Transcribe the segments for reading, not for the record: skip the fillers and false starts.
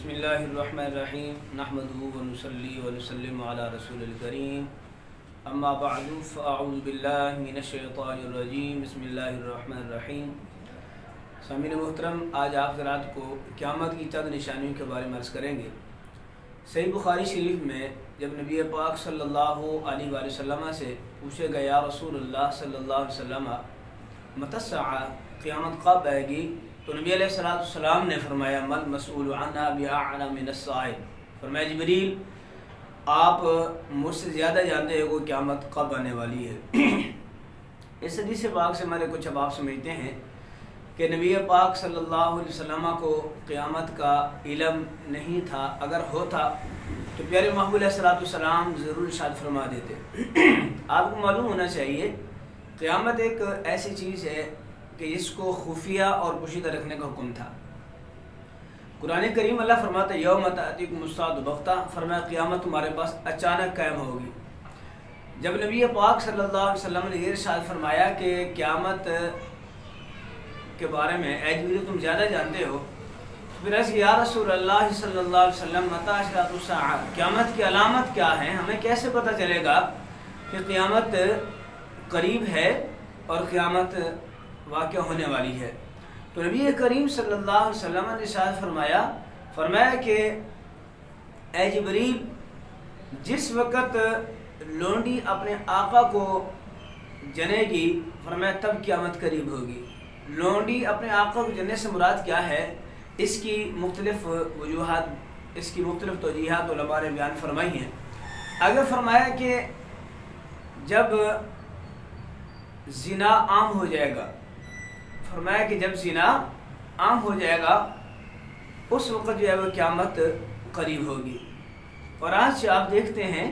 بسم اللہ الرحمن الرحیم نحمدہ ونصلی ونسلم علی رسول الکریم اما بعد فاعوذ باللہ من الشیطان الرجیم بسم اللہ الرحمن الرحیم۔ سامعین محترم، آج آپ حضرات کو قیامت کی چند نشانیوں کے بارے میں عرض کریں گے۔ صحیح بخاری شریف میں جب نبی پاک صلی اللہ علیہ وآلہ وسلم سے پوچھے گیا یا رسول اللہ صلی اللہ علیہ وسلم متی الساعہ، قیامت کب آئے گی، تو نبی علیہ السلام نے فرمایا مل مسئول عنہا بأعلم من السائل، فرمایا جبریل آپ مجھ سے زیادہ جانتے ہو کہ قیامت کب آنے والی ہے۔ اس حدیث پاک سے ہمارے کچھ اب آپ سمجھتے ہیں کہ نبی پاک صلی اللہ علیہ وسلم کو قیامت کا علم نہیں تھا، اگر ہوتا تو پیارے محبوب علیہ السلام ضرور ارشاد فرما دیتے۔ آپ کو معلوم ہونا چاہیے قیامت ایک ایسی چیز ہے کہ جس کو خفیہ اور پوشیدہ رکھنے کا حکم تھا۔ قرآن کریم اللہ فرماتا ہے یوم تأتیکم الساعۃ بغتہ، فرمایا قیامت تمہارے پاس اچانک قائم ہوگی۔ جب نبی پاک صلی اللہ علیہ وسلم نے یہ ارشاد فرمایا کہ قیامت کے بارے میں اے جبریل تم زیادہ جانتے ہو، تو پھر ایسے یا رسول اللہ صلی اللہ علیہ وسلم متی اشراط الساعہ، قیامت کی علامت کیا ہیں، ہمیں کیسے پتہ چلے گا کہ قیامت قریب ہے اور قیامت واقع ہونے والی ہے؟ تو نبی کریم صلی اللہ علیہ وسلم نے ارشاد فرمایا کہ اے جبریل جس وقت لونڈی اپنے آقا کو جنے گی، فرمایا تب قیامت قریب ہوگی۔ لونڈی اپنے آقا کو جننے سے مراد کیا ہے، اس کی مختلف وجوہات، اس کی مختلف توجیحات علماء نے بیان فرمائی ہیں۔ اگر فرمایا کہ جب زنا عام ہو جائے گا، فرمایا کہ جب زنا عام ہو جائے گا اس وقت جو ہے وہ قیامت قریب ہوگی۔ اور آج آپ دیکھتے ہیں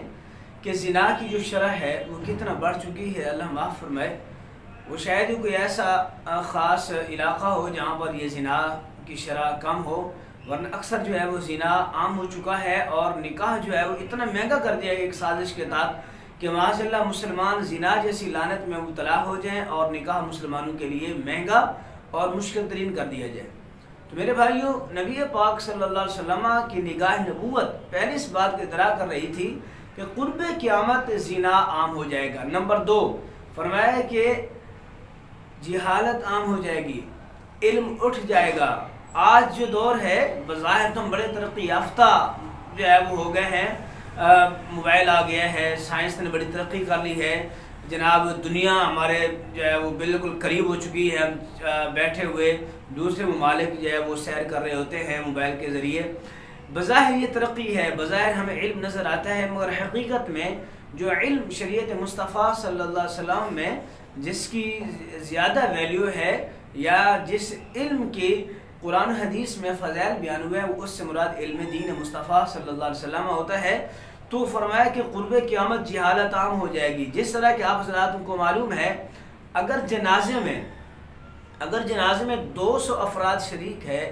کہ زنا کی جو شرح ہے وہ کتنا بڑھ چکی ہے، اللہ معاف فرمائے۔ وہ شاید ہی کوئی ایسا خاص علاقہ ہو جہاں پر یہ زنا کی شرح کم ہو، ورنہ اکثر جو ہے وہ زنا عام ہو چکا ہے، اور نکاح جو ہے وہ اتنا مہنگا کر دیا ایک سازش کے تحت کہ معاذ اللہ مسلمان زنا جیسی لعنت میں مبتلا ہو جائیں اور نکاح مسلمانوں کے لیے مہنگا اور مشکل ترین کر دیا جائے۔ تو میرے بھائیوں، نبی پاک صلی اللہ علیہ وسلم کی نگاہ نبوت پہلے اس بات کی اطلاع کر رہی تھی کہ قرب قیامت زنا عام ہو جائے گا۔ نمبر 2 فرمایا کہ جہالت عام ہو جائے گی، علم اٹھ جائے گا۔ آج جو دور ہے بظاہر تو ہم بڑے ترقی یافتہ جو ہے وہ ہو گئے ہیں، موبائل آ گیا ہے، سائنس نے بڑی ترقی کر لی ہے جناب، دنیا ہمارے جو ہے وہ بالکل قریب ہو چکی ہے، ہم بیٹھے ہوئے دوسرے ممالک جو ہے وہ سیر کر رہے ہوتے ہیں موبائل کے ذریعے۔ بظاہر یہ ترقی ہے، بظاہر ہمیں علم نظر آتا ہے، مگر حقیقت میں جو علم شریعت مصطفیٰ صلی اللہ علیہ وسلم میں جس کی زیادہ ویلیو ہے، یا جس علم کی قرآن حدیث میں فضائل بیان ہوئے ہیں، وہ اس سے مراد علم دین مصطفیٰ صلی اللہ علیہ وسلم ہوتا ہے۔ تو فرمایا کہ قرب قیامت جہالت عام ہو جائے گی، جس طرح کہ آپ حضرات کو معلوم ہے اگر جنازے میں 200 افراد شریک ہے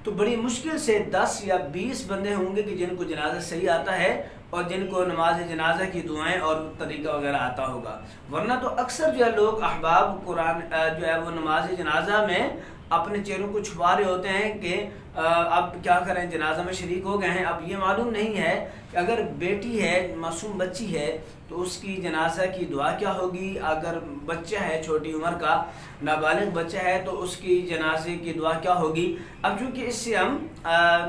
تو بڑی مشکل سے 10 یا 20 بندے ہوں گے کہ جن کو جنازہ صحیح آتا ہے اور جن کو نماز جنازہ کی دعائیں اور طریقہ وغیرہ آتا ہوگا، ورنہ تو اکثر جو ہے لوگ احباب قرآن جو ہے وہ نماز جنازہ میں اپنے چہروں کو چھپا رہے ہوتے ہیں کہ اب کیا کریں، جنازہ میں شریک ہو گئے ہیں۔ اب یہ معلوم نہیں ہے کہ اگر بیٹی ہے، معصوم بچی ہے، تو اس کی جنازہ کی دعا کیا ہوگی، اگر بچہ ہے چھوٹی عمر کا نابالغ بچہ ہے تو اس کی جنازے کی دعا کیا ہوگی۔ اب چونکہ اس سے ہم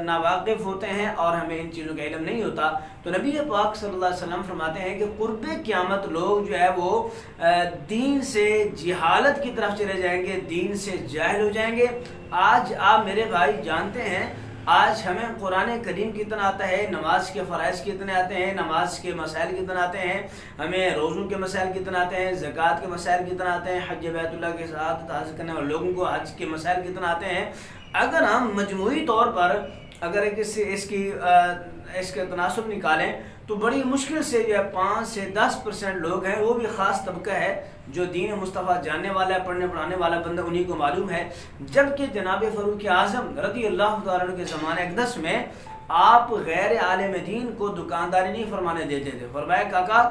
ناواقف ہوتے ہیں اور ہمیں ان چیزوں کا علم نہیں ہوتا، تو نبی پاک صلی اللہ علیہ وسلم فرماتے ہیں کہ قرب قیامت لوگ جو ہے وہ دین سے جہالت کی طرف چلے جائیں گے، دین سے جاہل ہو جائیں گے۔ آج آپ میرے بھائی جانتے ہیں، آج ہمیں قرآن کریم کتنا آتا ہے، نماز کے فرائض کتنے آتے ہیں، نماز کے مسائل کتنے آتے ہیں، ہمیں روزوں کے مسائل کتنے آتے ہیں، زکوٰۃ کے مسائل کتنے آتے ہیں، حج بیت اللہ کے ساتھ حج کرنے والے لوگوں کو حج کے مسائل کتنے آتے ہیں۔ اگر ہم مجموعی طور پر اگر اس کے تناسب نکالیں تو بڑی مشکل سے جو ہے 5 سے 10% لوگ ہیں، وہ بھی خاص طبقہ ہے جو دین مصطفیٰ جاننے والا ہے، پڑھنے پڑھانے والا بندہ، انہی کو معلوم ہے۔ جبکہ جناب فاروق اعظم رضی اللہ تعالیٰ عنہ کے زمانے اقدس میں آپ غیر عالم دین کو دکانداری نہیں فرمانے دیتے تھے۔ فرمایا کاکا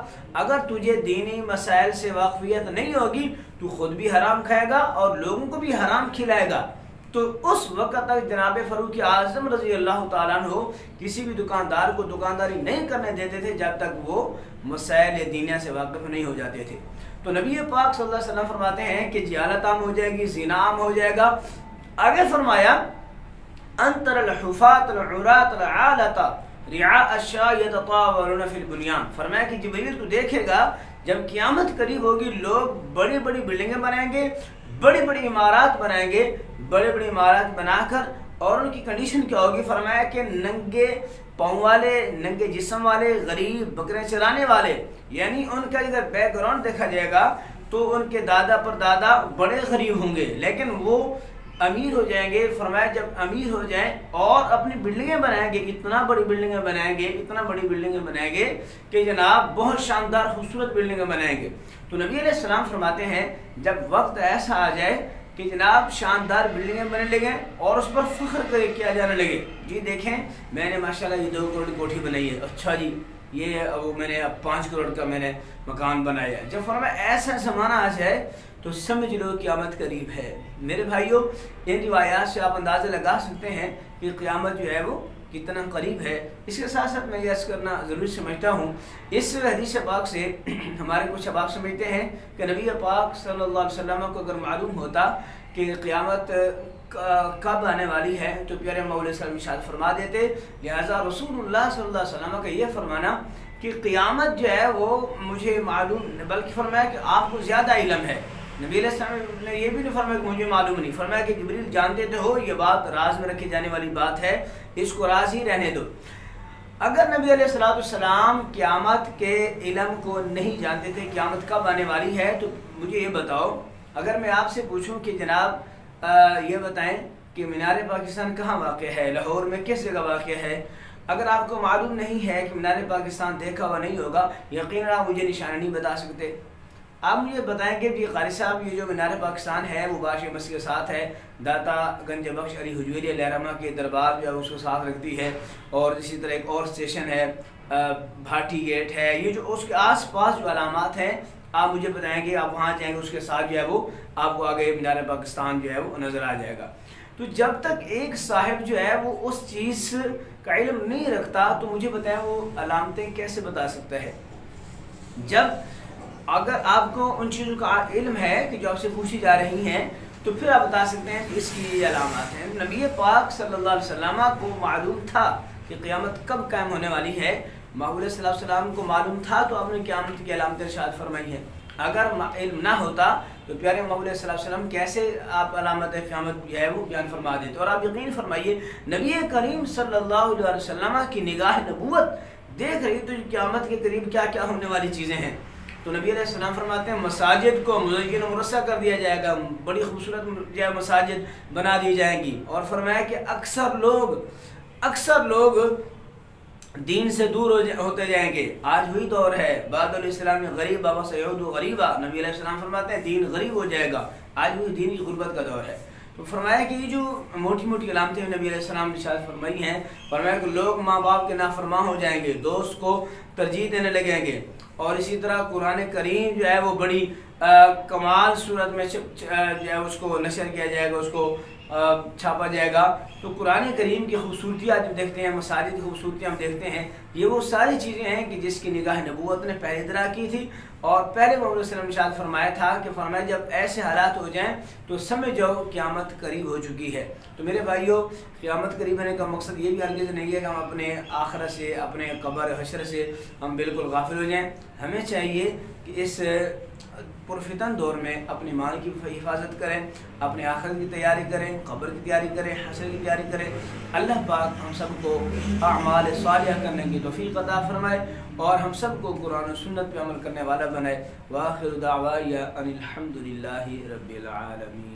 اگر تجھے دینی مسائل سے واقفیت نہیں ہوگی تو خود بھی حرام کھائے گا اور لوگوں کو بھی حرام کھلائے گا۔ تو اس وقت تک جناب فاروق اعظم رضی اللہ تعالیٰ عنہ کسی بھی دکاندار کو دکانداری نہیں کرنے دیتے تھے جب تک وہ مسائل دینیہ سے واقف نہیں ہو جاتے تھے۔ تو نبی پاک صلی اللہ علیہ وسلم فرماتے ہیں کہ جہالت عام ہو جائے گی، زنا عام ہو جائے گا۔ آگے فرمایا انتر الحفاة العراة العالة رعاء الشاة يتطاولون في البنيان، فرمایا کہ جبریل تو دیکھے گا جب قیامت قریب ہوگی لوگ بڑی بڑی بلڈنگیں بنائیں گے، بڑی بڑی عمارات بنائیں گے، بڑی بڑی عمارات بنا کر، اور ان کی کنڈیشن کیا ہوگی؟ فرمایا کہ ننگے پاؤں والے، ننگے جسم والے، غریب، بکرے چرانے والے، یعنی ان کا اگر بیک گراؤنڈ دیکھا جائے گا تو ان کے دادا پر دادا بڑے غریب ہوں گے، لیکن وہ امیر ہو جائیں گے۔ فرمایا جب امیر ہو جائیں اور اپنی بلڈنگیں بنائیں گے، اتنا بڑی بلڈنگیں بنائیں گے، اتنا بڑی بلڈنگیں بنائیں گے کہ جناب بہت شاندار خوبصورت بلڈنگیں بنائیں گے۔ تو نبی علیہ السلام فرماتے ہیں جب وقت ایسا آ جائے کہ جناب شاندار بلڈنگیں بننے لگیں اور اس پر فخر کیا جانے لگے، جی دیکھیں میں نے ماشاءاللہ یہ 2 کروڑ کی کوٹھی بنائی ہے، اچھا جی یہ میں نے اب 5 کروڑ کا میں نے مکان بنایا ہے۔ جب فرمایا ایسا زمانہ آ جائے تو سمجھ لو قیامت قریب ہے۔ میرے بھائیوں، ان روایات سے آپ اندازہ لگا سکتے ہیں کہ قیامت جو ہے وہ کتنا قریب ہے۔ اس کے ساتھ ساتھ میں یہ عرض کرنا ضروری سمجھتا ہوں، اس حدیث پاک سے ہمارے کچھ احباب سمجھتے ہیں کہ نبی پاک صلی اللہ علیہ وسلم کو اگر معلوم ہوتا کہ قیامت کب آنے والی ہے تو پیارے مولا علیہ السلام ارشاد فرما دیتے۔ لہٰذا رسول اللہ صلی اللہ علیہ وسلم کا یہ فرمانا کہ قیامت جو ہے وہ مجھے معلوم، بلکہ فرمایا کہ آپ کو زیادہ علم ہے۔ نبی علیہ السلام نے یہ بھی نہیں فرمایا کہ مجھے معلوم نہیں، فرمایا کہ جبریل جانتے تو ہو، یہ بات راز میں رکھی جانے والی بات ہے، اس کو راز ہی رہنے دو۔ اگر نبی علیہ السلام قیامت کے علم کو نہیں جانتے تھے قیامت کب آنے والی ہے، تو مجھے یہ بتاؤ، اگر میں آپ سے پوچھوں کہ جناب یہ بتائیں کہ مینار پاکستان کہاں واقع ہے، لاہور میں کس جگہ واقع ہے، اگر آپ کو معلوم نہیں ہے کہ مینار پاکستان دیکھا ہوا نہیں ہوگا، یقیناً آپ مجھے نشانہ نہیں بتا سکتے۔ آپ مجھے بتائیں گے کہ قاری صاحب یہ جو مینار پاکستان ہے وہ باشی مسجد کے ساتھ ہے، داتا گنج بخش علی حجویری علیہ رحمہ کے دربار جو ہے اس کو ساتھ رکھتی ہے، اور اسی طرح ایک اور اسٹیشن ہے بھاٹی گیٹ ہے، یہ جو اس کے آس پاس جو علامات ہیں آپ مجھے بتائیں گے، آپ وہاں جائیں گے اس کے ساتھ جو ہے وہ آپ کو آگے مینار پاکستان جو ہے وہ نظر آ جائے گا۔ تو جب تک ایک صاحب جو ہے وہ اس چیز کا علم نہیں رکھتا تو مجھے بتائیں وہ علامتیں کیسے بتا سکتا ہے؟ جب اگر آپ کو ان چیزوں کا علم ہے کہ جو آپ سے پوچھی جا رہی ہیں تو پھر آپ بتا سکتے ہیں کہ اس کی یہ علامات ہیں۔ نبی پاک صلی اللہ علیہ وسلم کو معلوم تھا کہ قیامت کب قائم ہونے والی ہے، محمود صلی اللہ علیہ وسلم کو معلوم تھا تو آپ نے قیامت کی علامت ارشاد فرمائی ہے۔ اگر علم نہ ہوتا تو پیارے محمود صلی اللہ علیہ وسلم کیسے آپ علامت قیامت جو ہے وہ بیان فرما دیتے؟ اور آپ یقین فرمائیے نبی کریم صلی اللہ علیہ وسلم کی نگاہ نبوت دیکھ رہی تو قیامت کے قریب کیا کیا ہونے والی چیزیں ہیں۔ تو نبی علیہ السلام فرماتے ہیں مساجد کو مزین و مرصع کر دیا جائے گا، بڑی خوبصورت جو ہے مساجد بنا دی جائیں گی، اور فرمایا کہ اکثر لوگ دین سے دور ہوتے جائیں گے۔ آج وہی دور ہے، بعد الاسلام غریب و سیعود غریبا، نبی علیہ السلام فرماتے ہیں دین غریب ہو جائے گا، آج وہی دین کی غربت کا دور ہے۔ تو فرمایا کہ یہ جو موٹی موٹی علامتیں نبی علیہ السلام نے ارشاد فرمائی ہیں، فرمایا کہ لوگ ماں باپ کے نافرمان ہو جائیں گے، دوست کو ترجیح دینے لگیں گے، اور اسی طرح قرآن کریم جو ہے وہ بڑی کمال صورت میں جو ہے اس کو نشر کیا جائے گا، اس کو چھاپا جائے گا۔ تو قرآن کریم کی خوبصورتیاں جب دیکھتے ہیں، مساجد کی خوبصورتیاں ہم دیکھتے ہیں، یہ وہ ساری چیزیں ہیں کہ جس کی نگاہ نبوت نے پہلے ادرا کی تھی، اور پہلے محمد صلی اللہ علیہ وسلم نے ارشاد فرمایا تھا کہ فرمایا جب ایسے حالات ہو جائیں تو سمجھ جاؤ قیامت قریب ہو چکی ہے۔ تو میرے بھائیوں، قیامت قریب ہونے کا مقصد یہ بھی ہرگز نہیں ہے کہ ہم اپنے آخرت سے، اپنے قبر حشر سے ہم بالکل غافل ہو جائیں۔ ہمیں چاہیے کہ اس پرفتن دور میں اپنی مال کی حفاظت کریں، اپنے آخرت کی تیاری کریں، قبر کی تیاری کریں، حشر کی تیاری کریں۔ اللہ پاک ہم سب کو اعمال صالحہ کرنے کی توفیق عطا فرمائے، اور ہم سب کو قرآن و سنت پہ عمل کرنے والا بنائے۔ وآخر دعوایا ان الحمد للہ رب العالمین۔